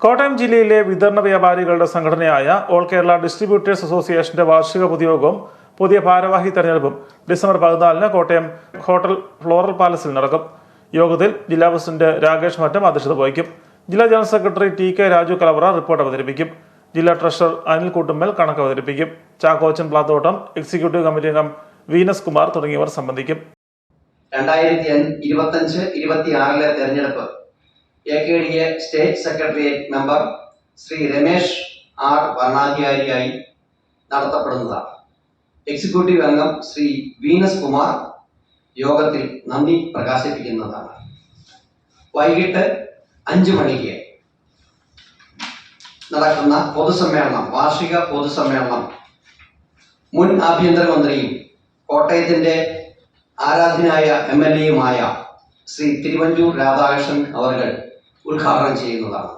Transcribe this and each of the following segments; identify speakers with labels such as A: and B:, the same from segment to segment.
A: കോട്ടയം ജില്ലയിലെ വിതരണ വ്യാപാരികളുടെ സംഘടനയായ ഓൾ കേരള ഡിസ്ട്രിബ്യൂട്ടേഴ്സ് അസോസിയേഷന്റെ വാർഷിക പൊതുയോഗവും പുതിയ ഭാരവാഹി തെരഞ്ഞെടുപ്പും ഡിസംബർ 14-ന് കോട്ടയം ഹോട്ടൽ ഫ്ലോറൽ പാലസിൽ നടക്കും. യോഗത്തിൽ ജില്ലാ പ്രസിഡന്റ് രാകേഷ് മറ്റം അധ്യക്ഷത വഹിക്കും. ജില്ലാ general secretary T K Raju Kalavara report അവതരിപ്പിക്കും. ജില്ലാ ട്രഷറർ അനിൽ കൂട്ടുമ്മൽ കണക്ക് അവതരിപ്പിക്കും. ചാക്കോച്ചൻ പ്ലാത്തോട്ടം, എക്സിക്യൂട്ടീവ് കമ്മിറ്റി അംഗം വീനസ് കുമാർ തുടങ്ങിയവർ സംബന്ധിക്കും.
B: 2025-26 തെരഞ്ഞെടുപ്പ് AKDA state secretariat member Shri Ramesh R വരണാധികാരിയായി നടത്തപ്പെടുന്നതാണ്. എക്സിക്യൂട്ടീവ് അംഗം ശ്രീ വീനസ് കുമാർ യോഗത്തിൽ നന്ദി പ്രകാശിപ്പിക്കുന്നതാണ്. വൈകിട്ട് 5 മണിക്ക് നടക്കുന്ന പൊതുസമ്മേളനം, വാർഷിക പൊതുസമ്മേളനം മുൻ ആഭ്യന്തരമന്ത്രിയും കോട്ടയത്തിന്റെ ആരാധ്യനായ MLA-യുമായ ശ്രീ തിരുവഞ്ചൂർ രാധാകൃഷ്ണൻ അവർ ഉദ്ഘാടനം ചെയ്യുന്നതാണ്.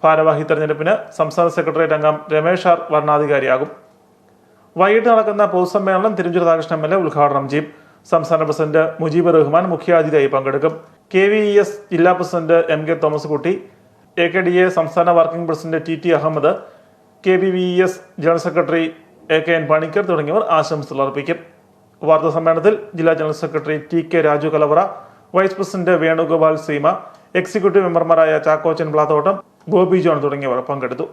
A: ഭാരവാഹി തെരഞ്ഞെടുപ്പിന് സംസ്ഥാന സെക്രട്ടേറിയറ്റ് അംഗം രമേശ് ആർ വരണാധികാരിയാകും. വൈകിട്ട് നടക്കുന്ന പൊതുസമ്മേളനം തിരുവഞ്ചൂർ രാധാകൃഷ്ണൻ MLA ഉദ്ഘാടനം ചെയ്യും. സംസ്ഥാന പ്രസിഡന്റ് മുജീബ് റഹ്മാൻ മുഖ്യാതിഥിയായി പങ്കെടുക്കും. KVES ജില്ലാ president MK Thomas Kutty, AKDA സംസ്ഥാന working president TT Ahmed, KVES general secretary AKN Panicker തുടങ്ങിയവർ ആശംസകൾ അർപ്പിക്കും. വാർത്താ സമ്മേളനത്തിൽ ജില്ലാ general secretary TK Raju Kalavara, vice president Venugopal Seema, executive മെമ്പർമാരായ ചാക്കോച്ചൻ പ്ലാത്തോട്ടം, ബോബി ജോൺ തുടങ്ങിയവർ പങ്കെടുത്തു.